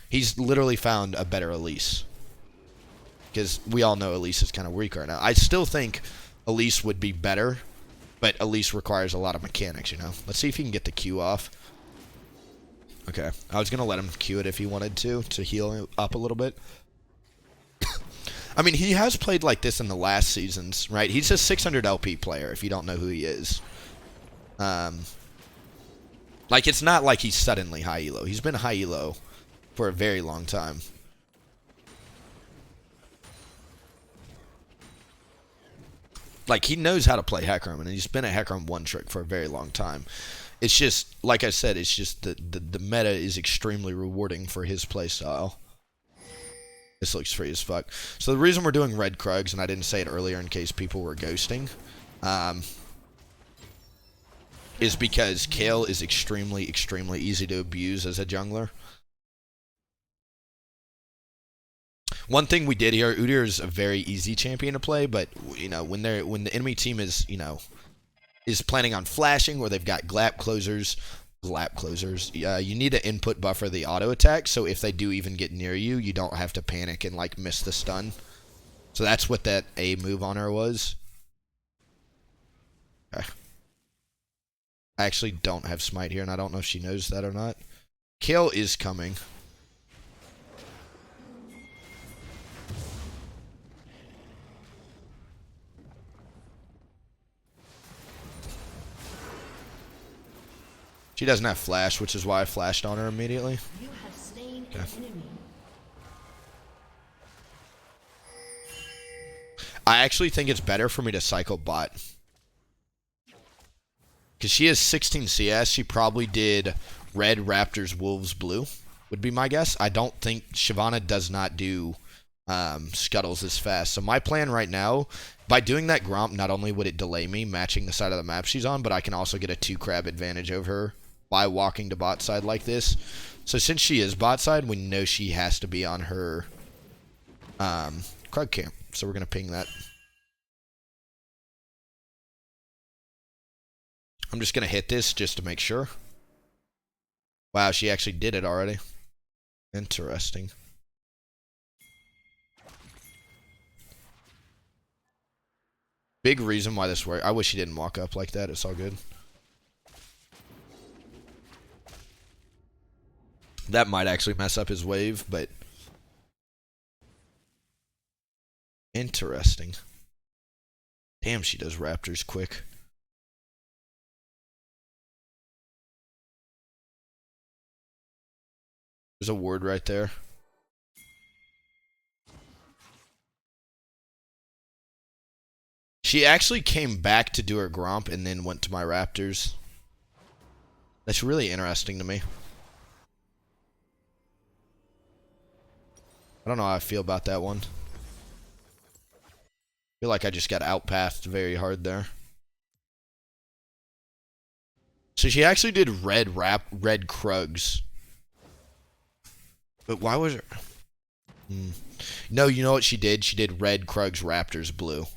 He's literally found a better Elise. Because we all know Elise is kind of weak right now. I still think Elise would be better, but Elise requires a lot of mechanics, you know? Let's see if he can get the Q off. Okay. I was going to let him Q it if he wanted to heal up a little bit. I mean, he has played like this in the last seasons, right? He's a 600 LP player, if you don't know who he is. Like, it's not like he's suddenly high elo. He's been high elo for a very long time. Like, he knows how to play Hecarim, and he's been a Hecarim one trick for a very long time. It's just, like I said, it's just the meta is extremely rewarding for his playstyle. This looks free as fuck. So the reason we're doing red Krugs, and I didn't say it earlier in case people were ghosting, is because Kayle is extremely easy to abuse as a jungler. One thing we did here, Udyr is a very easy champion to play, but you know, when the enemy team is, you know, is planning on flashing or they've got glap closers, you need to input buffer the auto attack, so if they do even get near you, you don't have to panic and like miss the stun. So that's what that A move on her was. Okay. I actually don't have smite here, and I don't know if she knows that or not. Kayle is coming. She doesn't have flash, which is why I flashed on her immediately. You have slain Okay. an enemy. I actually think it's better for me to cycle bot. Because she has 16 CS, she probably did red, raptors, wolves, blue, would be my guess. I don't think Shyvana does not do scuttles as fast. So my plan right now, by doing that Gromp, not only would it delay me matching the side of the map she's on, but I can also get a 2-crab advantage over her by walking to bot side like this. So since she is bot side, we know she has to be on her Krug camp. So we're going to ping that. I'm just going to hit this just to make sure. Wow, she actually did it already. Interesting. Big reason why this worked. I wish he didn't walk up like that. It's all good. That might actually mess up his wave, but interesting. Damn, she does raptors quick. There's a ward right there. She actually came back to do her Gromp and then went to my raptors. That's really interesting to me. I don't know how I feel about that one. I feel like I just got outpathed very hard there. So she actually did red Krugs. But why was her... No, you know what she did? She did red Krugs, raptors, blue.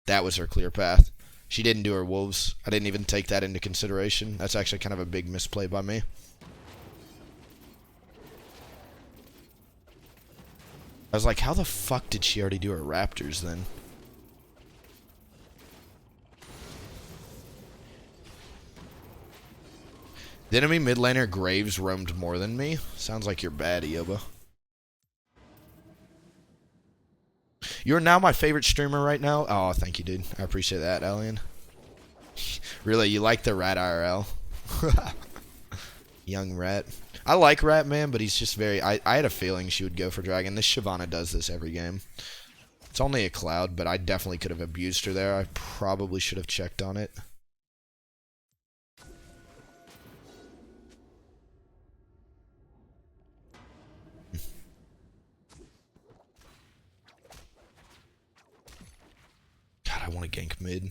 That was her clear path. She didn't do her wolves. I didn't even take that into consideration. That's actually kind of a big misplay by me. I was like, how the fuck did she already do her raptors then? The enemy mid laner Graves roamed more than me. Sounds like you're bad, Ioba. You're now my favorite streamer right now. Oh, thank you, dude. I appreciate that, Alien. Really, you like the Rat IRL? Young Rat. I like Rat, man, but he's just very... I had a feeling she would go for Dragon. This Shyvana does this every game. It's only a Cloud, but I definitely could have abused her there. I probably should have checked on it. God, I want to gank mid.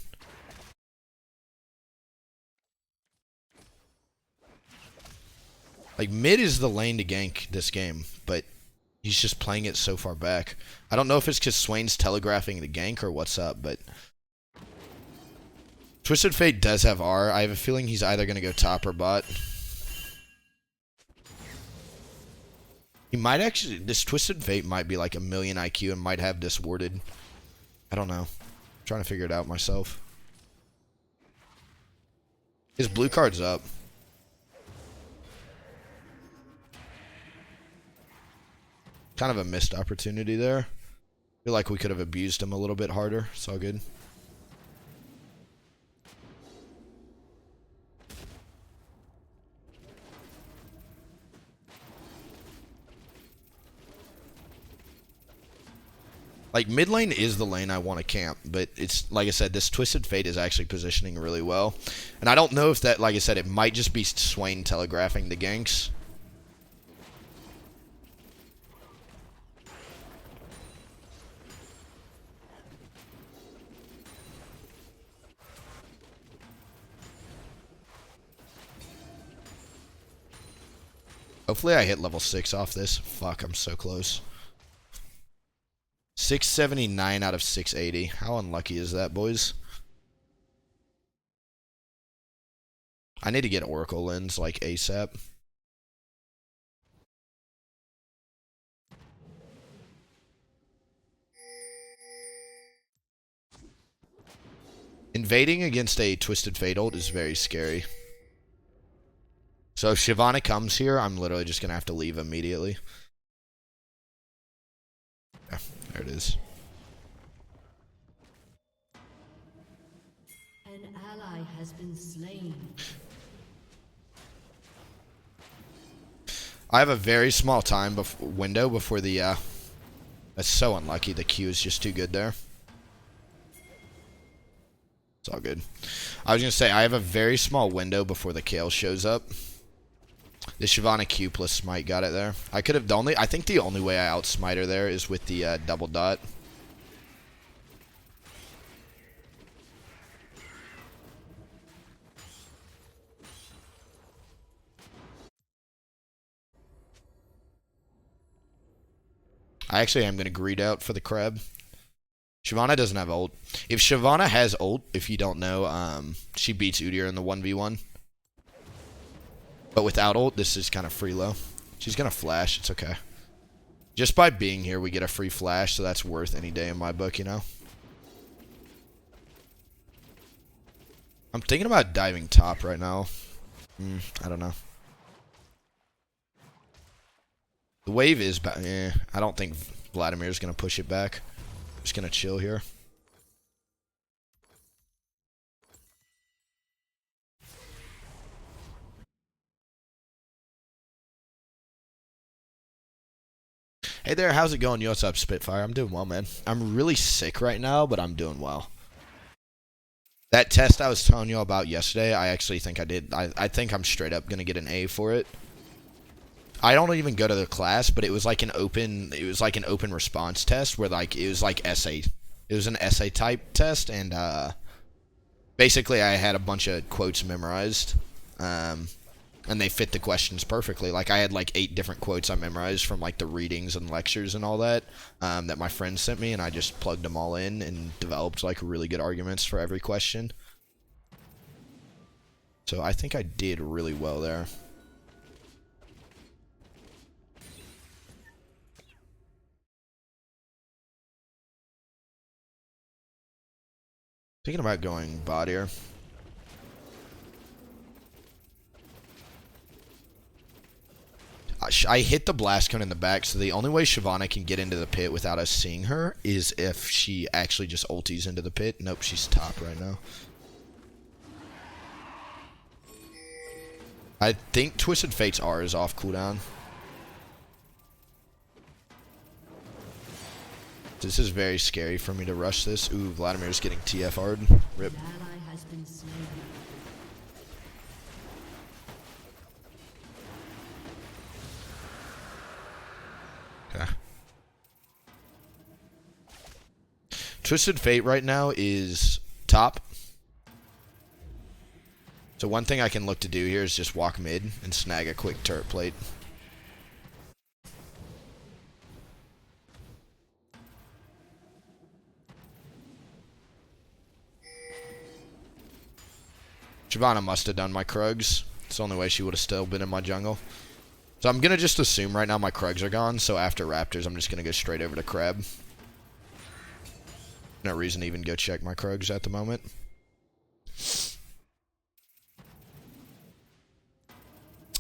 Like, mid is the lane to gank this game, but he's just playing it so far back. I don't know if it's because Swain's telegraphing the gank or what's up, but... Twisted Fate does have R. I have a feeling he's either going to go top or bot. He might actually, this Twisted Fate might be like 1,000,000 IQ and might have this warded. I don't know. I'm trying to figure it out myself. His blue card's up. Kind of a missed opportunity there. Feel like we could have abused him a little bit harder. It's all good. Like, mid lane is the lane I want to camp, but it's, like I said, this Twisted Fate is actually positioning really well. And I don't know if that, like I said, it might just be Swain telegraphing the ganks. Hopefully I hit level 6 off this. Fuck, I'm so close. 679 out of 680. How unlucky is that, boys? I need to get Oracle Lens, like, ASAP. Invading against a Twisted Fate ult is very scary. So if Shyvana comes here, I'm literally just going to have to leave immediately. Yeah, there it is. An ally has been slain. I have a very small time window before the, that's so unlucky. The Q is just too good there. It's all good. I was going to say, I have a very small window before the Kale shows up. The Shyvana Q plus Smite got it there. I could have I think the only way I outsmite her there is with the double dot. I actually am going to greed out for the crab. Shyvana doesn't have ult. If Shyvana has ult, if you don't know, she beats Udyr in the 1v1. But without ult, this is kind of free low. She's going to flash. It's okay. Just by being here, we get a free flash, so that's worth any day in my book, you know? I'm thinking about diving top right now. I don't know. The wave is back. I don't think Vladimir's going to push it back. I'm just going to chill here. Hey there, how's it going? Yo, what's up, Spitfire? I'm doing well, man. I'm really sick right now, but I'm doing well. That test I was telling you about yesterday, I actually think I did. I think I'm straight up going to get an A for it. I don't even go to the class, but it was like an open response test where like it was like essay. It was an essay type test, and basically I had a bunch of quotes memorized. And they fit the questions perfectly. Like, I had, like, 8 different quotes I memorized from, like, the readings and lectures and all that, that my friends sent me, and I just plugged them all in and developed, like, really good arguments for every question. So I think I did really well there. Thinking about going bot here. I hit the blast cone in the back, so the only way Shyvana can get into the pit without us seeing her is if she actually just ulties into the pit. Nope, she's top right now. I think Twisted Fate's R is off cooldown. This is very scary for me to rush this. Ooh, Vladimir's getting TFR'd. Rip. Okay. Twisted Fate right now is top. So one thing I can look to do here is just walk mid and snag a quick turret plate. Shyvana must have done my Krugs. It's the only way she would have still been in my jungle. So I'm going to just assume right now my Krugs are gone, so after Raptors, I'm just going to go straight over to Crab. No reason to even go check my Krugs at the moment.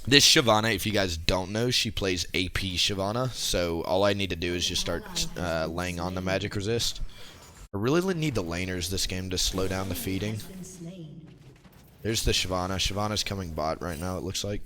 This Shyvana, if you guys don't know, she plays AP Shyvana, so all I need to do is just start laying on the magic resist. I really need the laners this game to slow down the feeding. There's the Shyvana. Shyvana's coming bot right now, it looks like.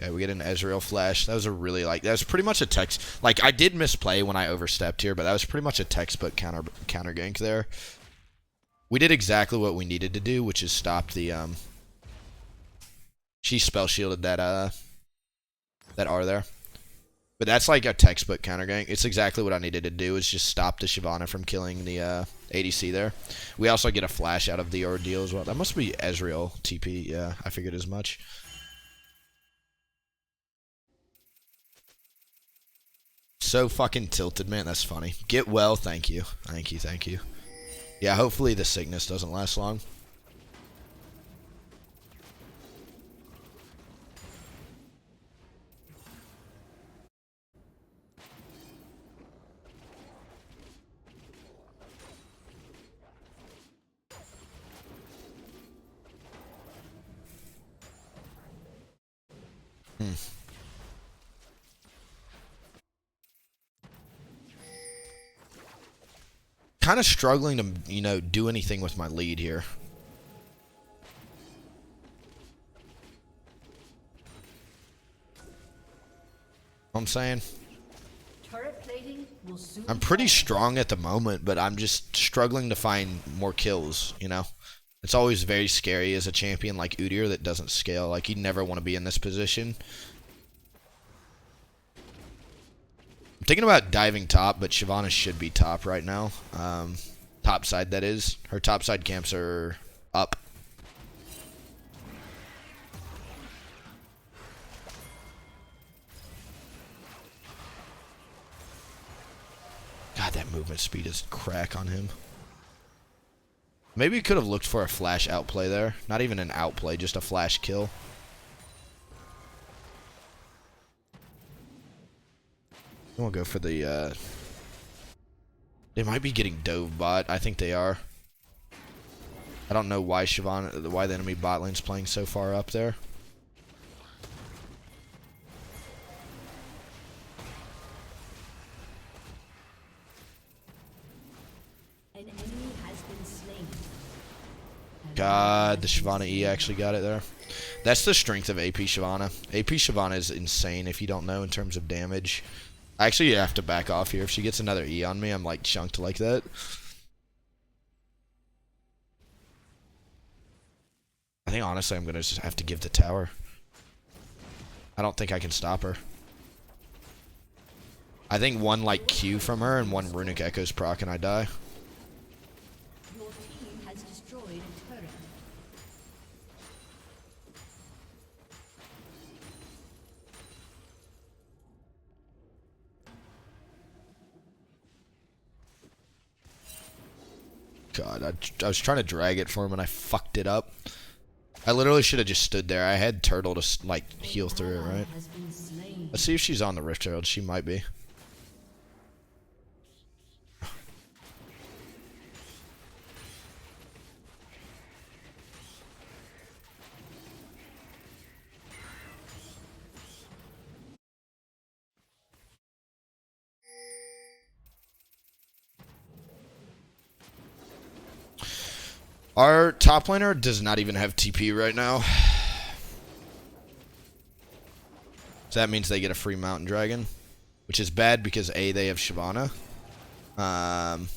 Yeah, we get an Ezreal flash. That was a really, that was pretty much a text. I did misplay when I overstepped here, but that was pretty much a textbook counter gank there. We did exactly what we needed to do, which is stop the, she spell shielded that R there. But that's like a textbook counter gank. It's exactly what I needed to do, is just stop the Shyvana from killing the ADC there. We also get a flash out of the ordeal as well. That must be Ezreal TP. Yeah, I figured as much. So fucking tilted, man. That's funny. Get well. Thank you. Thank you. Thank you. Yeah, hopefully the sickness doesn't last long. Kind of struggling to, do anything with my lead here. Know what I'm saying? I'm pretty strong at the moment, but I'm just struggling to find more kills, It's always very scary as a champion like Udyr that doesn't scale. Like, you'd never want to be in this position. I'm thinking about diving top, but Shyvana should be top right now. Top side, that is. Her top side camps are up. God, that movement speed is crack on him. Maybe we could have looked for a flash outplay there. Not even an outplay, just a flash kill. We'll go for the, they might be getting dove bot. I think they are. I don't know why why the enemy bot lane's playing so far up there. An enemy has been slain. God, the Shyvana E actually got it there. That's the strength of AP Shyvana. AP Shyvana is insane if you don't know in terms of damage. I actually have to back off here. If she gets another E on me, I'm like chunked like that. I think honestly I'm going to just have to give the tower. I don't think I can stop her. I think one Q from her and one Runic Echoes proc and I die. Your team has destroyed a turret. God, I was trying to drag it for him and I fucked it up. I literally should have just stood there. I had Turtle to heal through it, right? Let's see if she's on the Rift Herald. She might be. Our top laner does not even have TP right now. So that means they get a free Mountain Dragon. Which is bad because A, they have Shyvana. And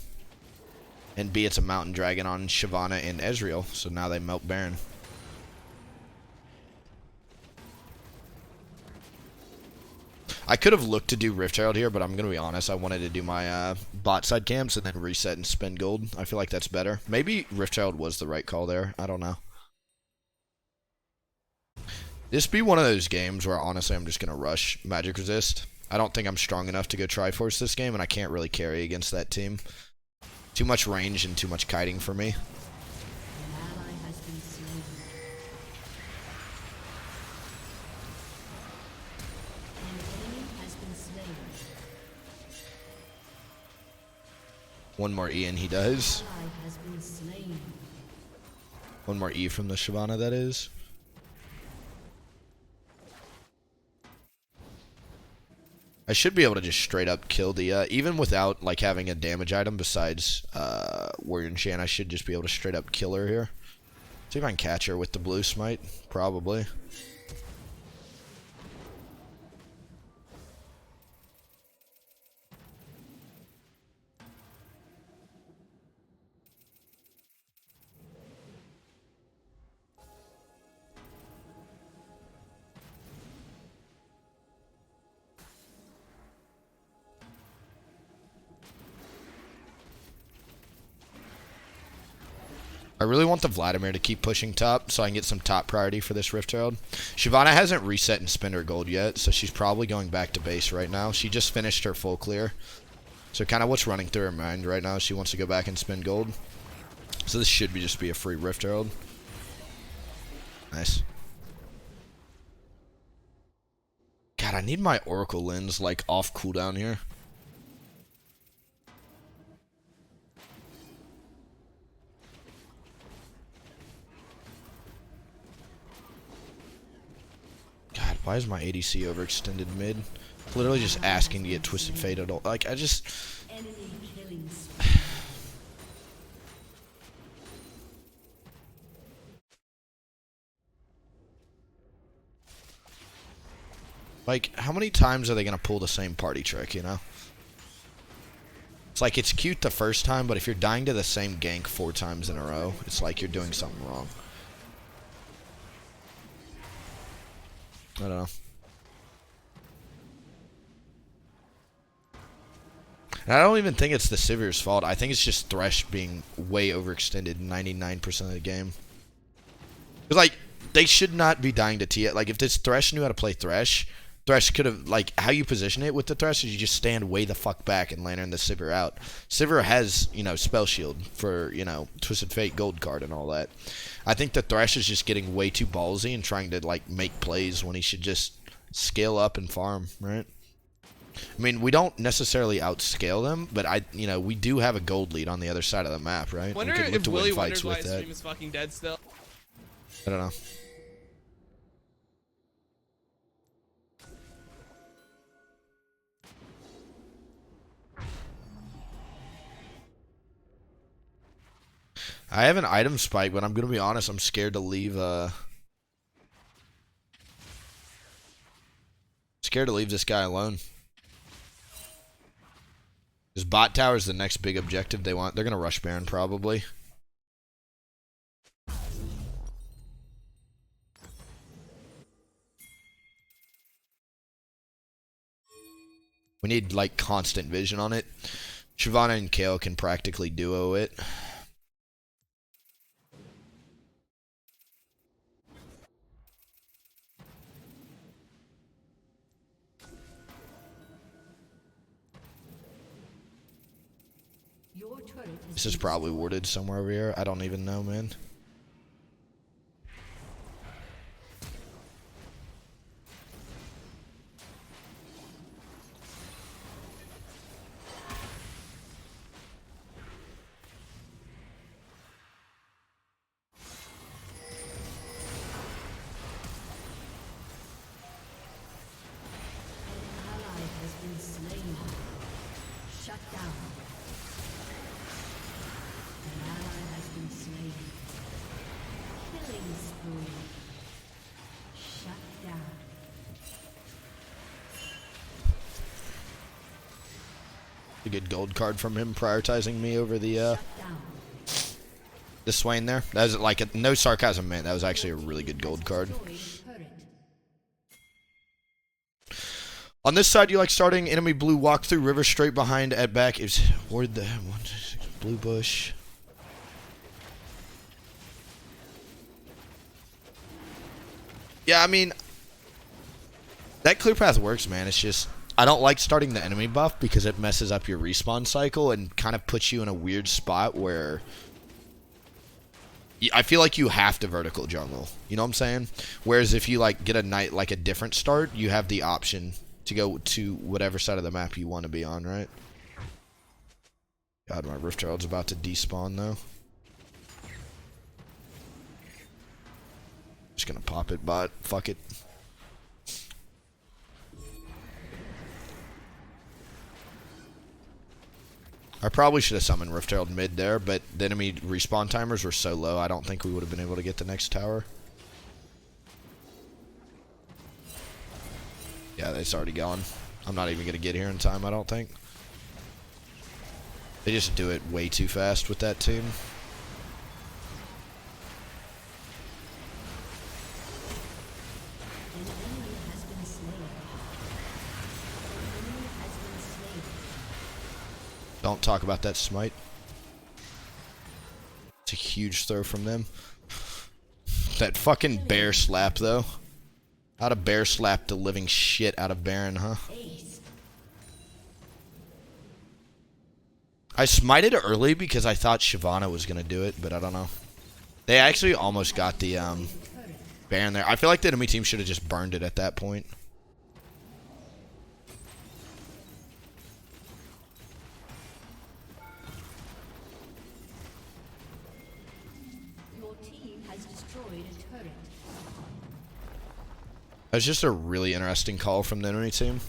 B, it's a Mountain Dragon on Shyvana and Ezreal. So now they melt Baron. I could have looked to do Rift Herald here, but I'm going to be honest. I wanted to do my bot side camps and then reset and spend gold. I feel like that's better. Maybe Rift Herald was the right call there. I don't know. This be one of those games where honestly I'm just gonna rush Magic Resist. I don't think I'm strong enough to go Triforce this game, and I can't really carry against that team. Too much range and too much kiting for me. One more E and he does. One more E from the Shyvana, that is. I should be able to just straight up kill the, even without, like, having a damage item besides, Warrior Enchant, I should just be able to straight up kill her here. See if I can catch her with the blue smite. Probably. I really want the Vladimir to keep pushing top so I can get some top priority for this Rift Herald. Shyvana hasn't reset and spent her gold yet, so she's probably going back to base right now. She just finished her full clear. So kind of what's running through her mind right now, she wants to go back and spend gold. So this should just be a free Rift Herald. Nice. God, I need my Oracle Lens, like, off cooldown here. God, why is my ADC overextended mid? Literally just asking to get Twisted Fate at all. Like, I just... Like, how many times are they going to pull the same party trick, you know? It's like, it's cute the first time, but if you're dying to the same gank 4 times in a row, it's like you're doing something wrong. I don't know. And I don't even think it's the Sivir's fault. I think it's just Thresh being way overextended 99% of the game. Because, like, they should not be dying to Tia. Like, if this Thresh knew how to play Thresh, Thresh could have, like, how you position it with the Thresh is you just stand way the fuck back and lantern the Sivir out. Sivir has, you know, Spell Shield for, you know, Twisted Fate gold card and all that. I think the Thresh is just getting way too ballsy and trying to, like, make plays when he should just scale up and farm, right? I mean, we don't necessarily outscale them, but you know, we do have a gold lead on the other side of the map, right? Wonder we can look if to Willie win wonders fights why with his that. stream is fucking dead still. I don't know. I have an item spike, but I'm gonna be honest, I'm scared to leave scared to leave this guy alone. This bot tower is the next big objective they want. They're gonna rush Baron probably. We need, like, constant vision on it. Shyvana and Kayle can practically duo it. Your turret has This is been probably destroyed. warded somewhere over here. I don't even know, man. An ally has been slain. Shut down. An ally has been slain. Killing spree. Shut down. A good gold card from him, prioritizing me over the Shut down. the Swain there. That was like no sarcasm, man. That was actually a really good gold card. Destroyed turret. On this side, you like starting enemy blue walk through river straight behind at back is where the blue bush. Yeah, I mean, that clear path works, man. It's just, I don't like starting the enemy buff because it messes up your respawn cycle and kind of puts you in a weird spot where I feel like you have to vertical jungle. You know what I'm saying? Whereas if you like get a night like a different start, you have the option to go to whatever side of the map you want to be on, right? God, my Rift Herald's about to despawn though. Just gonna pop it, bot. Fuck it. I probably should have summoned Rift Herald mid there, but the enemy respawn timers were so low, I don't think we would have been able to get the next tower. Yeah, it's already gone. I'm not even going to get here in time, I don't think. They just do it way too fast with that team. Don't talk about that smite. It's a huge throw from them. That fucking bear slap, though. How'd a bear slap the living shit out of Baron, huh? I smited early because I thought Shyvana was going to do it, but I don't know. They actually almost got the Baron there. I feel like the enemy team should have just burned it at that point. Your team has destroyed a turret. That was just a really interesting call from the enemy team.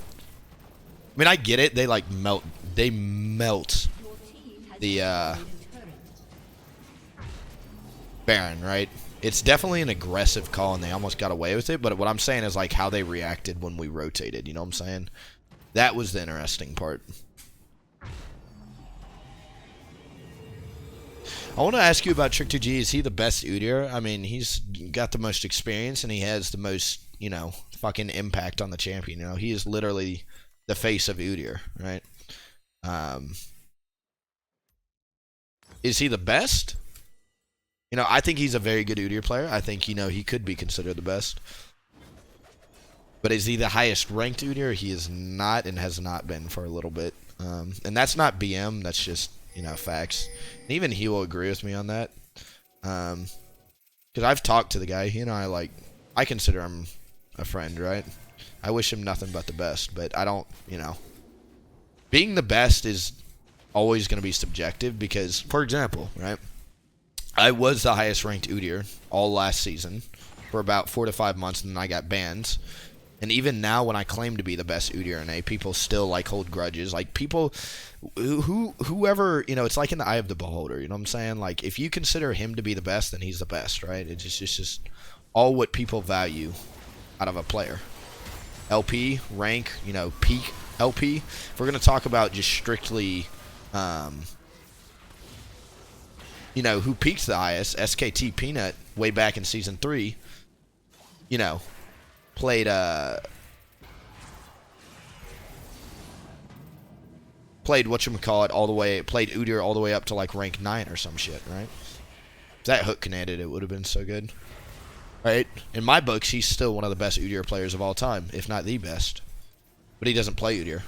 I mean, I get it. They like melt. They melt the Baron, right? It's definitely an aggressive call, and they almost got away with it. But what I'm saying is like how they reacted when we rotated. You know what I'm saying? That was the interesting part. I want to ask you about Trick2G. Is he the best Udyr? I mean, he's got the most experience, and he has the most, you know, fucking impact on the champion. You know, he is literally the face of Udyr, right? Is he the best? You know, I think he's a very good Udyr player. I think, you know, he could be considered the best. But is he the highest ranked Udyr? He is not and has not been for a little bit. And that's not BM. That's just, you know, facts. And even he will agree with me on that. Because I've talked to the guy. You know, I consider him a friend, right? I wish him nothing but the best. But I don't, you know. Being the best is always going to be subjective because, for example, right? I was the highest ranked Udyr all last season for about 4 to 5 months, and then I got banned. And even now, when I claim to be the best Udyr in A, people still like hold grudges. Like people, whoever, you know, it's like in the eye of the beholder. You know what I'm saying? Like if you consider him to be the best, then he's the best, right? It's just all what people value out of a player. LP rank, you know, peak LP. If we're gonna talk about just strictly, you know, who peaks the highest, SKT Peanut way back in season 3, you know, played whatchamacallit all the way, played Udyr all the way up to like rank 9 or some shit, right? If that hook connected, it would have been so good. Right? In my books, he's still one of the best Udyr players of all time, if not the best. But he doesn't play Udyr.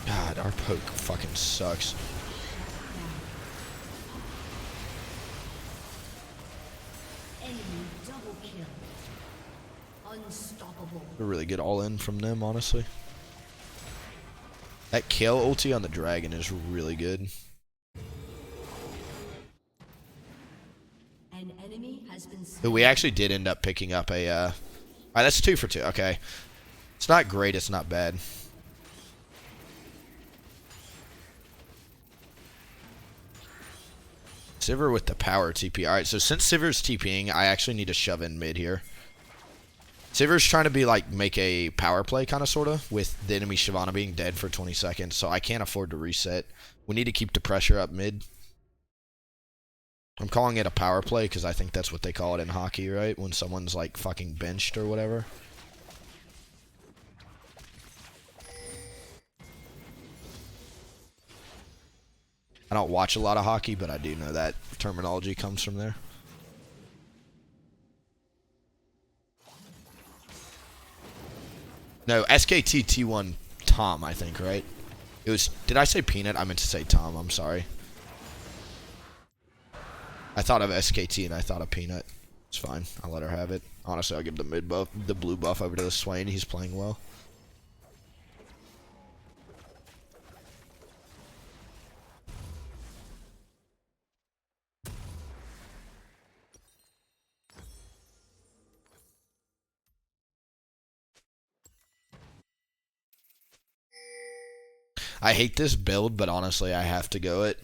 God, our poke fucking sucks. Enemy double kill. Unstoppable. A really good all-in from them, honestly. That kill ulti on the dragon is really good. An enemy has been But we actually did end up picking up a, alright, that's 2 for 2, okay. It's not great, it's not bad. Sivir with the power TP. Alright, so since Sivir's TPing, I actually need to shove in mid here. Sivir's trying to be like, make a power play kind of sorta, with the enemy Shyvana being dead for 20 seconds, so I can't afford to reset. We need to keep the pressure up mid. I'm calling it a power play because I think that's what they call it in hockey, right? When someone's like fucking benched or whatever. I don't watch a lot of hockey, but I do know that terminology comes from there. No, SKT T1 Tom, I think, right? It was. Did I say Peanut? I meant to say Tom. I'm sorry. I thought of SKT and I thought of Peanut. It's fine. I'll let her have it. Honestly, I'll give the mid buff, the blue buff over to the Swain. He's playing well. I hate this build, but honestly, I have to go it.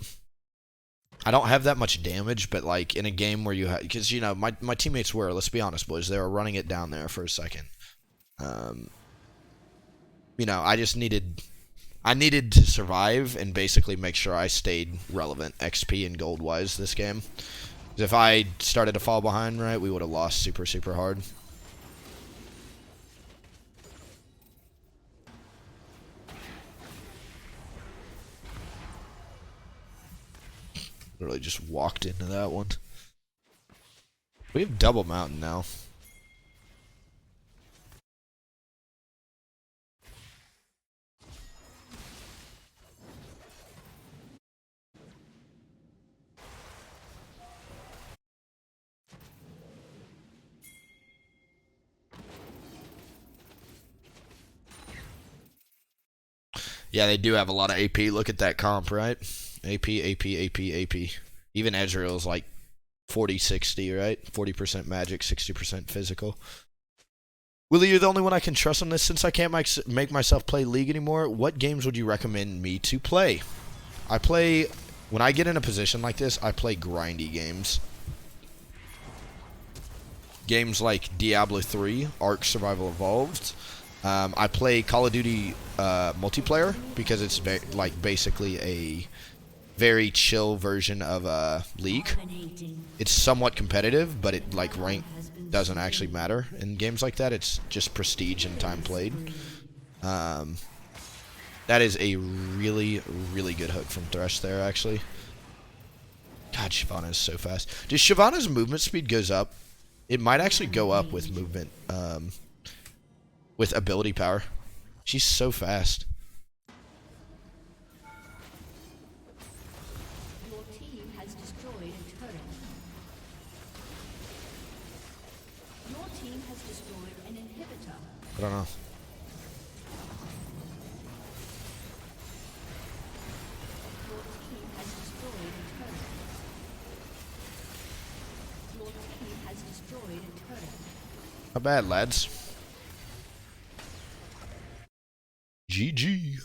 I don't have that much damage, but like in a game where you have, because you know my teammates were, let's be honest, boys, they were running it down there for a second. You know, I needed to survive and basically make sure I stayed relevant XP and gold wise this game. 'Cause if I started to fall behind, right, we would have lost super hard. Literally just walked into that one. We have double mountain now. Yeah, they do have a lot of AP. Look at that comp, right? AP, AP, AP, AP. Even Ezreal's like 40-60, right? 40% magic, 60% physical. Willie, you're the only one I can trust on this. Since I can't make myself play League anymore, what games would you recommend me to play? When I get in a position like this, I play grindy games. Games like Diablo 3, Ark Survival Evolved. I play Call of Duty multiplayer because it's basically a very chill version of League. It's somewhat competitive, but it like rank doesn't actually matter in games like that. It's just prestige and time played. That is a really good hook from Thresh there, actually. God, Shyvana is so fast. Just Shyvana's movement speed goes up. It might actually go up with movement. With ability power. She's so fast. Your team has destroyed a turret. Your team has destroyed an inhibitor. I don't know. Your team has destroyed a turret. Your team has destroyed a turret. Not bad, lads. GG.